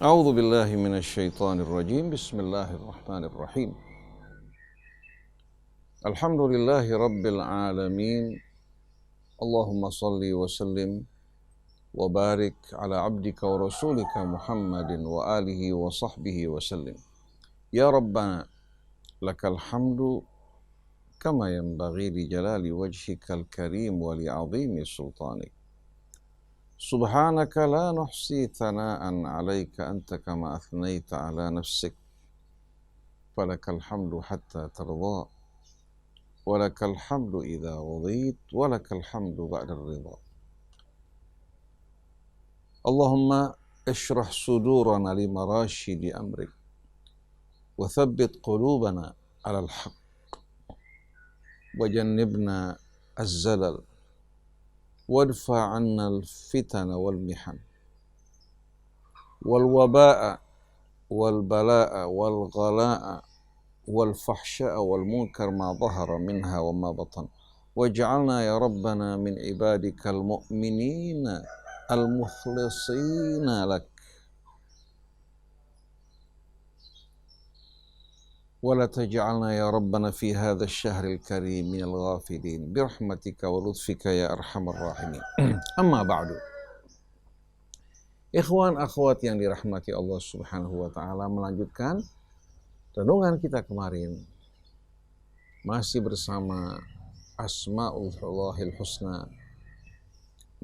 A'udzu billahi minasyaitonir rajim. Bismillahirrahmanirrahim. Alhamdulillahi rabbil alamin. Allahumma salli wa sallim wa barik ala abdika wa rasulika Muhammadin wa alihi wa sahbihi wa sallim. Ya Rabbana lakal hamdu kama yanbaghi li jalali wajhikal karim wa li 'azimi sultanik. Subhanaka la nuhsi thana'an 'alaika anta kama athnaita 'ala nafsik. Falakal hamdu hatta tarda. Walakal hamdu idza radit, walakal hamdu ba'da ridha. Allahumma ishrah sudurana li marashidi amrik wa thabbit qulubana 'ala al-haqq wa jannibna az-zalal wadfa' 'anna al-fitana wal mihan wal waba'a wal bala'a wal ghala'a wal fahsya'a wal munkar ma dhahara minha wa ma batan waj'alna ya rabbana min ibadikal mu'minina al-mukhlisina lak wa la taj'alna ya rabbana fi hadha asy-syahril karim minal ghafilin bi rahmatika wa lutfika ya arhamar rahimin. Amma ba'du. Ikhwan akhwat yang dirahmati Allah Subhanahu wa taala, melanjutkan renungan kita kemarin masih bersama Asma'ullahil Husna,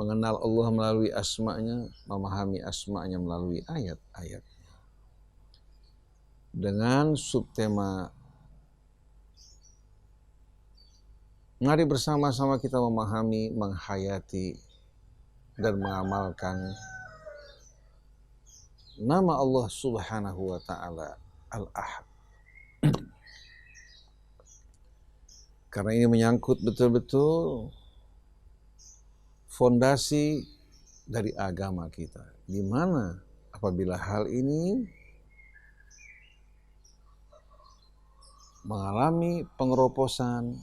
mengenal Allah melalui asma'nya, memahami asma'nya melalui ayat-ayat. Dengan subtema mari bersama-sama kita memahami, menghayati dan mengamalkan nama Allah Subhanahu wa taala Al-Ahad. Karena ini menyangkut betul-betul fondasi dari agama kita. Di mana apabila hal ini mengalami pengeroposan,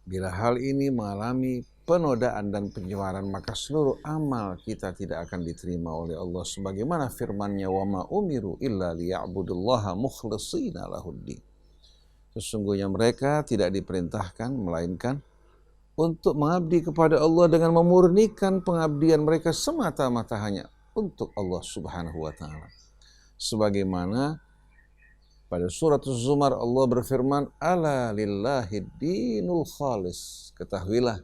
bila hal ini mengalami penodaan dan pencemaran, maka seluruh amal kita tidak akan diterima oleh Allah. Sebagaimana firman-Nya, wa ma umiru illa liya'budullaha mukhlishina lahuddin. Sesungguhnya mereka tidak diperintahkan melainkan untuk mengabdi kepada Allah dengan memurnikan pengabdian mereka semata-mata hanya untuk Allah Subhanahu wa taala. Sebagaimana pada surat Az-Zumar Allah berfirman, ala lillahid dinul khalis. Ketahuilah,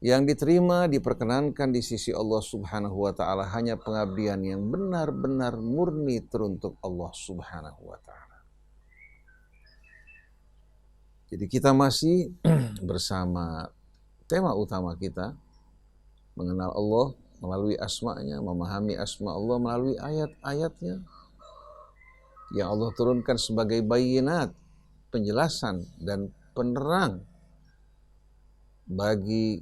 yang diterima, diperkenankan di sisi Allah Subhanahu wa taala hanya pengabdian yang benar-benar murni teruntuk Allah Subhanahu wa taala. Jadi kita masih bersama tema utama kita, mengenal Allah melalui asma'nya, memahami asma' Allah melalui ayat-ayatnya yang Allah turunkan sebagai bayinat, penjelasan dan penerang bagi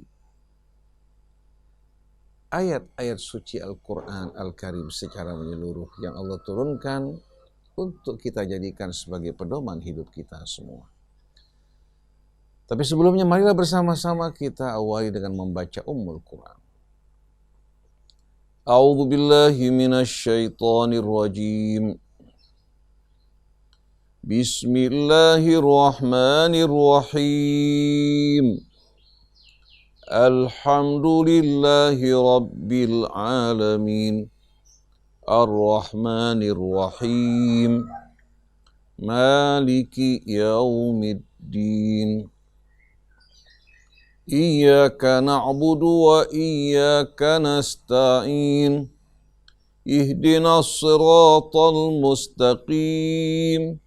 ayat-ayat suci Al-Quran Al-Karim secara menyeluruh yang Allah turunkan untuk kita jadikan sebagai pedoman hidup kita semua. Tapi sebelumnya marilah bersama-sama kita awali dengan membaca Ummul Quran. A'udzu billahi minasy syaithanir rajim. Bismillahirrahmanirrahim. Alhamdulillahi rabbil alamin. Ar-Rahmanir Rahim. Maliki yaumiddin. Iyyaka na'budu wa iyyaka nasta'in. Ihdinas siratal mustaqim.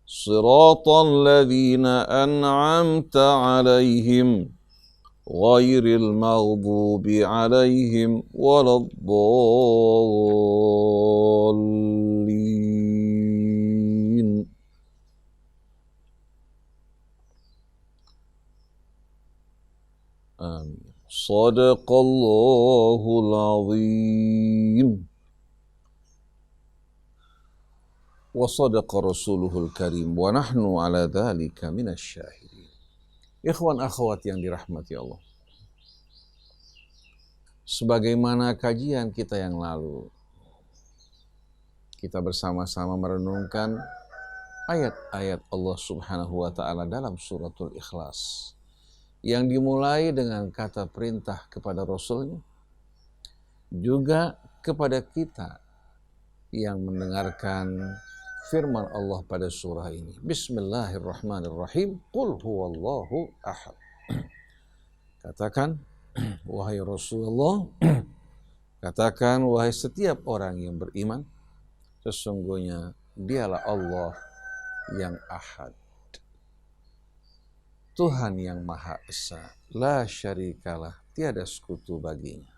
Siratal ladzina an'amta 'alaihim ghairil maghdubi 'alaihim waladdallin. Amin. Shadaqallahul azim. Wa sadaqa rasuluhul karim. Wa nahnu ala dhalika minasyahidin. Ikhwan akhwat yang dirahmati Allah. Sebagaimana kajian kita yang lalu, kita bersama-sama merenungkan ayat-ayat Allah Subhanahu wa Ta'ala dalam suratul Ikhlas yang dimulai dengan kata perintah kepada Rasulnya, juga kepada kita yang mendengarkan firman Allah pada surah ini. Bismillahirrahmanirrahim. Qul huwallahu ahad. Katakan, wahai Rasulullah, katakan wahai setiap orang yang beriman, sesungguhnya dialah Allah yang ahad, Tuhan yang Maha Esa, la syarikalah, tiada sekutu baginya.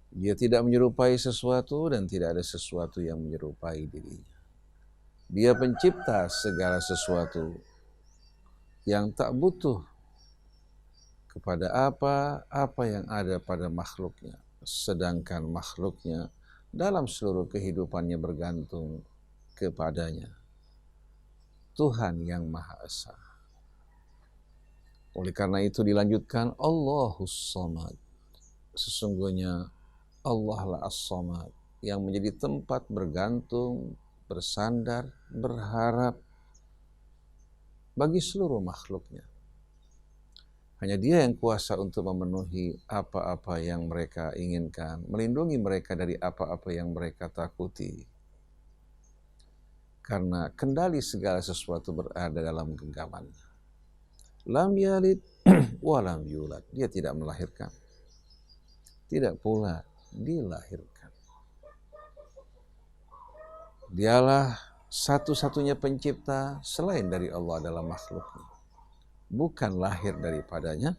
Dia tidak menyerupai sesuatu dan tidak ada sesuatu yang menyerupai dirinya. Dia pencipta segala sesuatu yang tak butuh kepada apa yang ada pada makhluknya, sedangkan makhluknya dalam seluruh kehidupannya bergantung kepadanya, Tuhan yang Maha Esa. Oleh karena itu dilanjutkan, Allahus Samad, sesungguhnya Allah lah As-Samad, yang menjadi tempat bergantung, bersandar, berharap bagi seluruh makhluknya. Hanya Dia yang kuasa untuk memenuhi apa-apa yang mereka inginkan, melindungi mereka dari apa-apa yang mereka takuti. Karena kendali segala sesuatu berada dalam genggamannya. Lam yalid wa lam yulad. Dia tidak melahirkan, tidak pula dilahirkan. Dialah satu-satunya pencipta selain dari Allah adalah makhluknya. Bukan lahir daripadanya,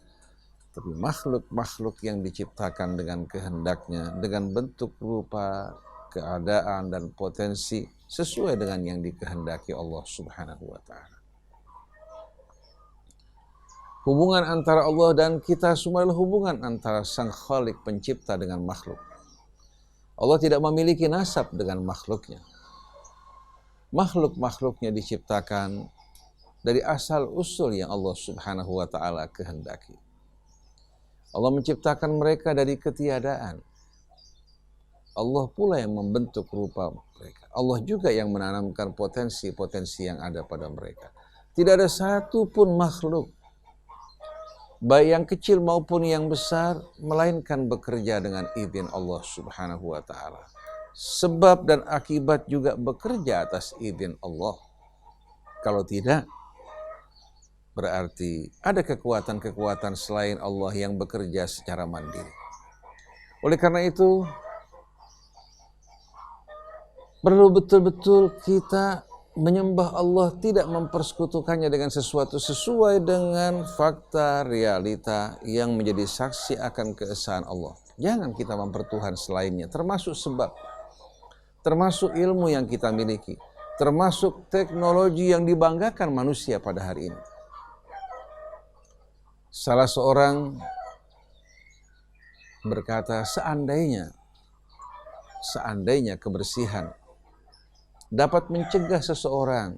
tapi makhluk-makhluk yang diciptakan dengan kehendaknya, dengan bentuk, rupa, keadaan, dan potensi sesuai dengan yang dikehendaki Allah Subhanahu wa Ta'ala. Hubungan antara Allah dan kita semua adalah hubungan antara Sang Khalik pencipta dengan makhluk. Allah tidak memiliki nasab dengan makhluknya. Makhluk-makhluknya diciptakan dari asal usul yang Allah Subhanahu wa Ta'ala kehendaki. Allah menciptakan mereka dari ketiadaan. Allah pula yang membentuk rupa mereka. Allah juga yang menanamkan potensi-potensi yang ada pada mereka. Tidak ada satu pun makhluk, baik yang kecil maupun yang besar, melainkan bekerja dengan izin Allah Subhanahu wa Ta'ala. Sebab dan akibat juga bekerja atas izin Allah. Kalau tidak, berarti ada kekuatan-kekuatan selain Allah yang bekerja secara mandiri. Oleh karena itu, perlu betul-betul kita menyembah Allah, tidak mempersekutukannya dengan sesuatu, sesuai dengan fakta realita yang menjadi saksi akan keesaan Allah. Jangan kita mempertuhan selainnya, termasuk sebab, termasuk ilmu yang kita miliki, termasuk teknologi yang dibanggakan manusia pada hari ini. Salah seorang berkata, seandainya kebersihan dapat mencegah seseorang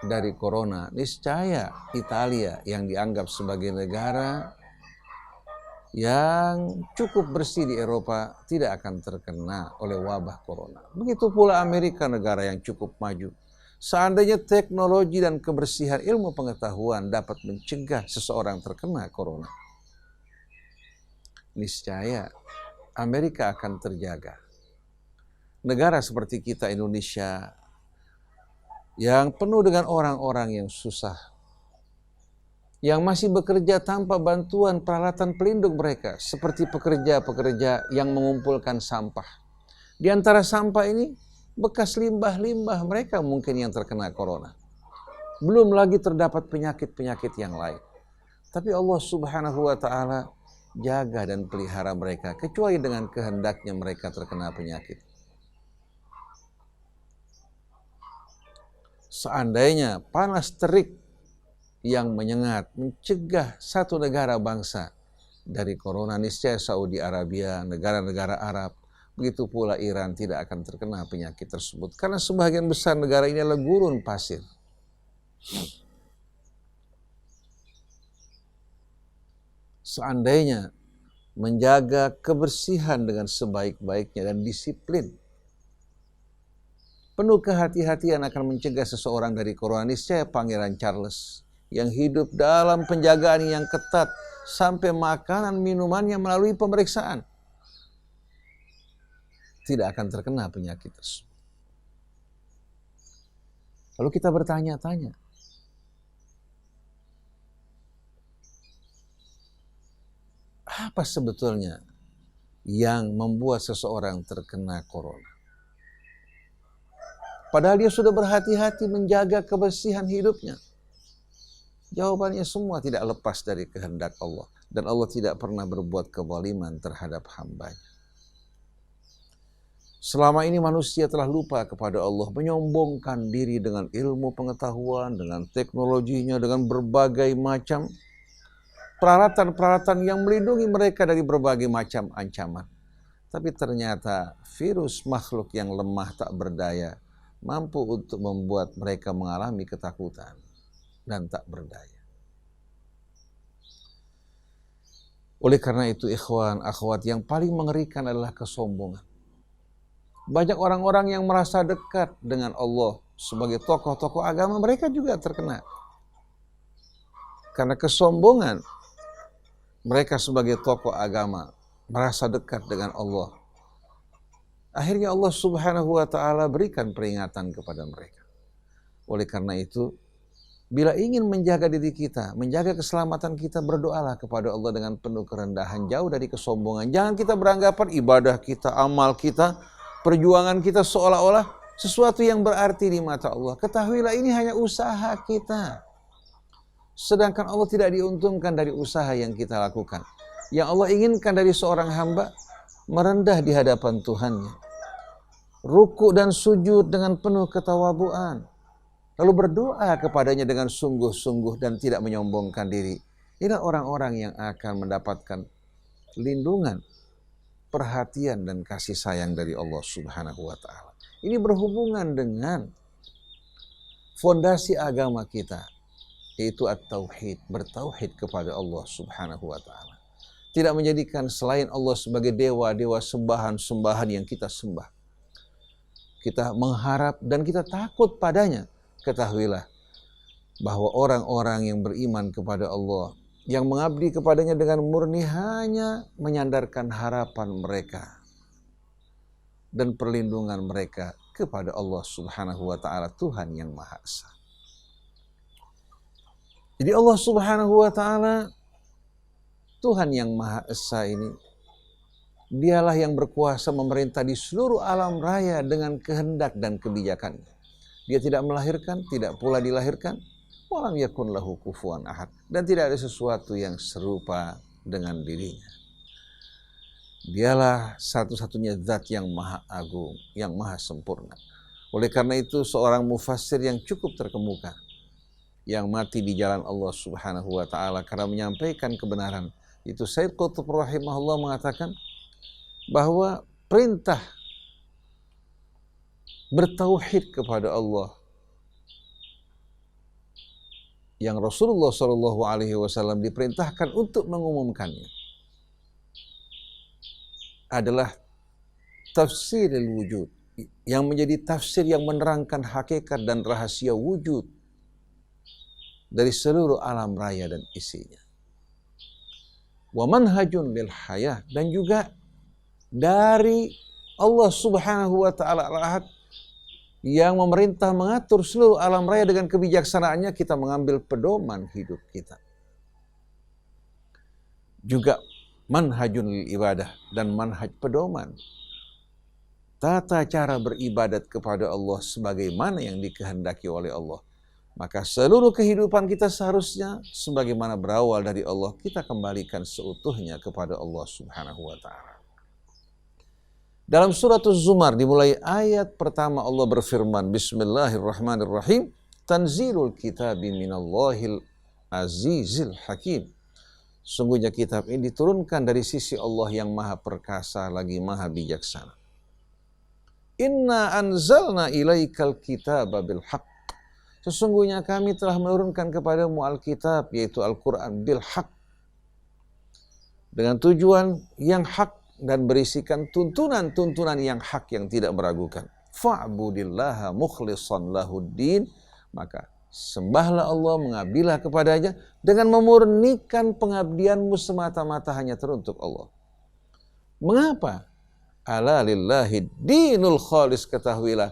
dari corona, niscaya Italia yang dianggap sebagai negara yang cukup bersih di Eropa tidak akan terkena oleh wabah corona. Begitu pula Amerika, negara yang cukup maju. Seandainya teknologi dan kebersihan ilmu pengetahuan dapat mencegah seseorang terkena corona, niscaya Amerika akan terjaga. Negara seperti kita, Indonesia, yang penuh dengan orang-orang yang susah, yang masih bekerja tanpa bantuan peralatan pelindung mereka, seperti pekerja-pekerja yang mengumpulkan sampah. Di antara sampah ini, bekas limbah-limbah mereka mungkin yang terkena corona. Belum lagi terdapat penyakit-penyakit yang lain. Tapi Allah Subhanahu wa Ta'ala jaga dan pelihara mereka, kecuali dengan kehendaknya mereka terkena penyakit. Seandainya panas terik yang menyengat mencegah satu negara bangsa dari corona, niscaya Saudi Arabia, negara-negara Arab, begitu pula Iran tidak akan terkena penyakit tersebut. Karena sebagian besar negara ini adalah gurun pasir. Seandainya menjaga kebersihan dengan sebaik-baiknya dan disiplin. Penuh kehati-hatian akan mencegah seseorang dari corona. Niscaya Pangeran Charles yang hidup dalam penjagaan yang ketat sampai makanan minumannya melalui pemeriksaan tidak akan terkena penyakit tersebut. Lalu kita bertanya-tanya, apa sebetulnya yang membuat seseorang terkena corona? Padahal dia sudah berhati-hati menjaga kebersihan hidupnya. Jawabannya semua tidak lepas dari kehendak Allah. Dan Allah tidak pernah berbuat kezaliman terhadap hambanya. Selama ini manusia telah lupa kepada Allah, menyombongkan diri dengan ilmu pengetahuan, dengan teknologinya, dengan berbagai macam peralatan-peralatan yang melindungi mereka dari berbagai macam ancaman. Tapi ternyata virus makhluk yang lemah tak berdaya mampu untuk membuat mereka mengalami ketakutan dan tak berdaya. Oleh karena itu ikhwan, akhwat, yang paling mengerikan adalah kesombongan. Banyak orang-orang yang merasa dekat dengan Allah sebagai tokoh-tokoh agama, mereka juga terkena. Karena kesombongan mereka sebagai tokoh agama, merasa dekat dengan Allah. Akhirnya Allah Subhanahu wa ta'ala berikan peringatan kepada mereka. Oleh karena itu, bila ingin menjaga diri kita, menjaga keselamatan kita, berdoalah kepada Allah dengan penuh kerendahan, jauh dari kesombongan. Jangan kita beranggapan ibadah kita, amal kita, perjuangan kita seolah-olah sesuatu yang berarti di mata Allah. Ketahuilah ini hanya usaha kita. Sedangkan Allah tidak diuntungkan dari usaha yang kita lakukan. Yang Allah inginkan dari seorang hamba, merendah di hadapan Tuhannya, ruku dan sujud dengan penuh ketawabuan, lalu berdoa kepadanya dengan sungguh-sungguh dan tidak menyombongkan diri. Inilah orang-orang yang akan mendapatkan lindungan, perhatian dan kasih sayang dari Allah Subhanahu wa ta'ala. Ini berhubungan dengan fondasi agama kita, yaitu at-tauhid, bertauhid kepada Allah Subhanahu wa ta'ala. Tidak menjadikan selain Allah sebagai dewa-dewa sembahan-sembahan yang kita sembah. Kita mengharap dan kita takut padanya. Ketahuilah bahwa orang-orang yang beriman kepada Allah, yang mengabdi kepadanya dengan murni, hanya menyandarkan harapan mereka dan perlindungan mereka kepada Allah Subhanahu wa ta'ala, Tuhan yang Maha Esa. Jadi Allah Subhanahu wa ta'ala, Tuhan yang Maha Esa ini, Dialah yang berkuasa memerintah di seluruh alam raya dengan kehendak dan kebijakannya. Dia tidak melahirkan, tidak pula dilahirkan. Walam yakun lahu kufuwan ahad. Dan tidak ada sesuatu yang serupa dengan dirinya. Dialah satu-satunya zat yang maha agung, yang maha sempurna. Oleh karena itu seorang mufassir yang cukup terkemuka, yang mati di jalan Allah Subhanahu wa ta'ala karena menyampaikan kebenaran, itu Sayyid Qutb rahimahullah mengatakan bahwa perintah bertauhid kepada Allah yang Rasulullah SAW diperintahkan untuk mengumumkannya adalah tafsiril wujud, yang menjadi tafsir yang menerangkan hakikat dan rahasia wujud dari seluruh alam raya dan isinya. Wa manhajun lil hayah, dan juga dari Allah Subhanahu wa ta'ala al-ahad yang memerintah mengatur seluruh alam raya dengan kebijaksanaannya, kita mengambil pedoman hidup kita. Juga manhajun lil ibadah, dan manhaj pedoman tata cara beribadat kepada Allah sebagaimana yang dikehendaki oleh Allah. Maka seluruh kehidupan kita seharusnya sebagaimana berawal dari Allah, kita kembalikan seutuhnya kepada Allah Subhanahu wa ta'ala. Dalam surat Az-Zumar dimulai ayat pertama Allah berfirman, Bismillahirrahmanirrahim, Tanzilul kitabi minallahil azizil hakim. Sungguhnya kitab ini diturunkan dari sisi Allah yang maha perkasa lagi maha bijaksana. Inna anzalna ilaikal kitaba bil haqq. Sesungguhnya kami telah menurunkan kepadamu Alkitab, yaitu Al-Quran, bil haqq, dengan tujuan yang hak dan berisikan tuntunan-tuntunan yang hak yang tidak meragukan. Fa'budillaha mukhlishan lahuddin, maka sembahlah Allah, mengabdilah kepadanya dengan memurnikan pengabdianmu semata-mata hanya teruntuk Allah. Mengapa? Ala lillahi dinul khalis, ketahuilah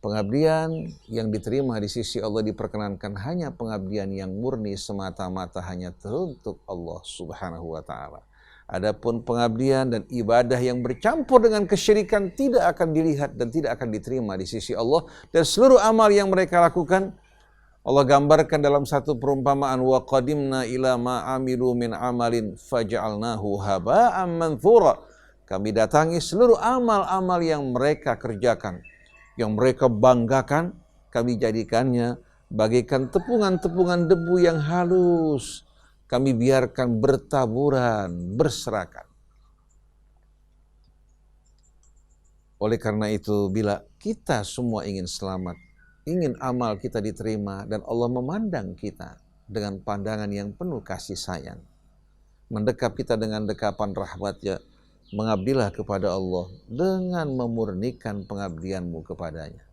pengabdian yang diterima di sisi Allah diperkenankan hanya pengabdian yang murni semata-mata hanya teruntuk Allah Subhanahu wa ta'ala. Adapun pengabdian dan ibadah yang bercampur dengan kesyirikan tidak akan dilihat dan tidak akan diterima di sisi Allah. Dan seluruh amal yang mereka lakukan, Allah gambarkan dalam satu perumpamaan, wa qadimna ila ma amilu min amalin faja'alnahu haba'an manthura. Kami datangi seluruh amal-amal yang mereka kerjakan, yang mereka banggakan, kami jadikannya bagaikan tepungan-tepungan debu yang halus. Kami biarkan bertaburan, berserakan. Oleh karena itu, bila kita semua ingin selamat, ingin amal kita diterima, dan Allah memandang kita dengan pandangan yang penuh kasih sayang, mendekap kita dengan dekapan rahmat-Nya, mengabdilah kepada Allah dengan memurnikan pengabdianmu kepadanya.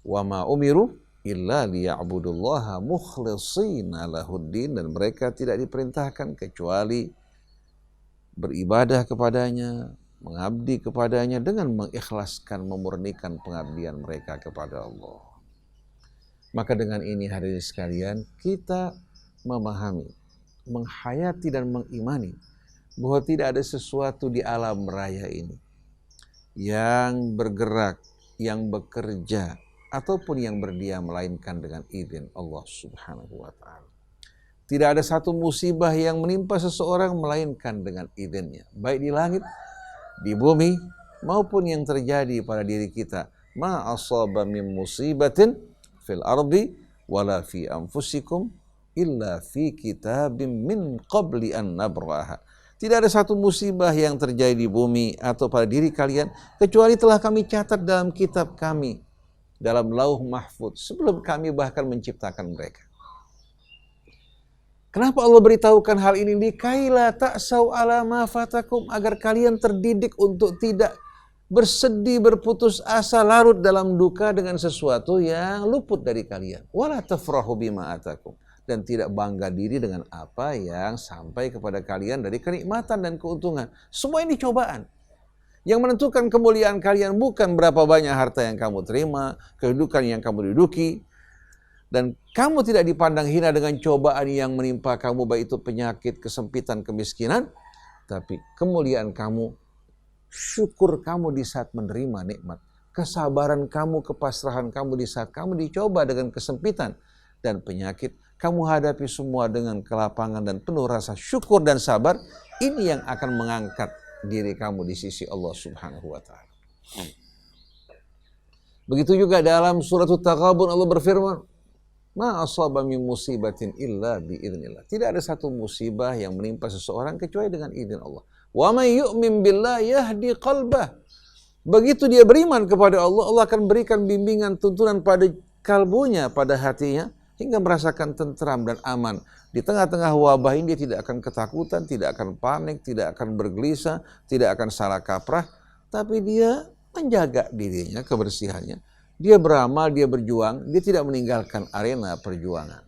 Wa ma umiru illa liya'budullaha mukhlishina lahuddin, dan mereka tidak diperintahkan kecuali beribadah kepadanya, mengabdi kepadanya dengan mengikhlaskan, memurnikan pengabdian mereka kepada Allah. Maka dengan ini hadirin sekalian, kita memahami, menghayati dan mengimani bahwa tidak ada sesuatu di alam raya ini yang bergerak, yang bekerja, ataupun yang berdiam melainkan dengan izin Allah Subhanahu wa ta'ala. Tidak ada satu musibah yang menimpa seseorang melainkan dengan izinnya, baik di langit, di bumi, maupun yang terjadi pada diri kita. Ma asaba min musibatin fil ardi wala fi anfusikum illa fi kitabim min qabli an nabraha. Tidak ada satu musibah yang terjadi di bumi atau pada diri kalian kecuali telah kami catat dalam kitab kami, dalam lauh mahfuz, sebelum kami bahkan menciptakan mereka. Kenapa Allah beritahukan hal ini? Likaila ta'sau ala ma fatakum, agar kalian terdidik untuk tidak bersedih, berputus asa, larut dalam duka dengan sesuatu yang luput dari kalian. Wala tafrahu bima atakum, dan tidak bangga diri dengan apa yang sampai kepada kalian dari kenikmatan dan keuntungan. Semua ini cobaan. Yang menentukan kemuliaan kalian bukan berapa banyak harta yang kamu terima, kedudukan yang kamu duduki, dan kamu tidak dipandang hina dengan cobaan yang menimpa kamu, baik itu penyakit, kesempitan, kemiskinan, tapi kemuliaan kamu, syukur kamu di saat menerima nikmat, kesabaran kamu, kepasrahan kamu di saat kamu dicoba dengan kesempitan dan penyakit, kamu hadapi semua dengan kelapangan dan penuh rasa syukur dan sabar. Ini yang akan mengangkat diri kamu di sisi Allah Subhanahu wa ta'ala. Begitu juga dalam surat At-Taghabun Allah berfirman, ma asaba min musibatin illa biiznillah. Tidak ada satu musibah yang menimpa seseorang kecuali dengan izin Allah. Wa may yu'min billah yahdi qalbah. Begitu dia beriman kepada Allah, Allah akan berikan bimbingan, tuntunan pada kalbunya, pada hatinya, hingga merasakan tentram dan aman. Di tengah-tengah wabah ini dia tidak akan ketakutan, tidak akan panik, tidak akan bergelisah, tidak akan salah kaprah, tapi dia menjaga dirinya, kebersihannya. Dia beramal, dia berjuang, dia tidak meninggalkan arena perjuangan.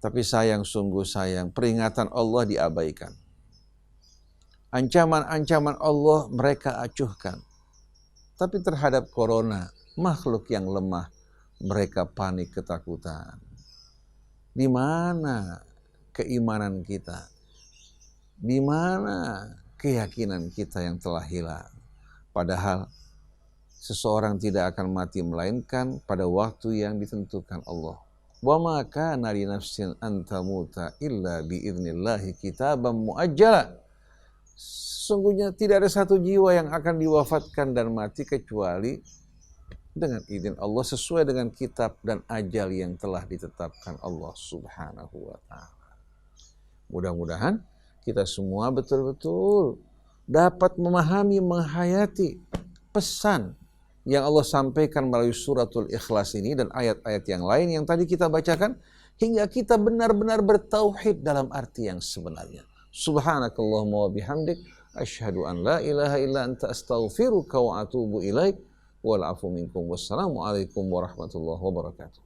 Tapi sayang, sungguh sayang, peringatan Allah diabaikan. Ancaman-ancaman Allah mereka acuhkan. Tapi terhadap corona, makhluk yang lemah, mereka panik, ketakutan. Di mana keimanan kita? Di mana keyakinan kita yang telah hilang? Padahal seseorang tidak akan mati melainkan pada waktu yang ditentukan Allah. Wa ma kana li nafsin an tamuta illa bi idznillah kitaban muajjala. Sesungguhnya tidak ada satu jiwa yang akan diwafatkan dan mati kecuali dengan izin Allah, sesuai dengan kitab dan ajal yang telah ditetapkan Allah Subhanahu wa ta'ala. Mudah-mudahan kita semua betul-betul dapat memahami, menghayati pesan yang Allah sampaikan melalui suratul Ikhlas ini dan ayat-ayat yang lain yang tadi kita bacakan, hingga kita benar-benar bertauhid dalam arti yang sebenarnya. Subhanakallahumma wa bihamdik asyhadu an la ilaha illa anta astaghfiruka wa atubu ilaik wal afu minkum. Wassalamualaikum warahmatullahi wabarakatuh.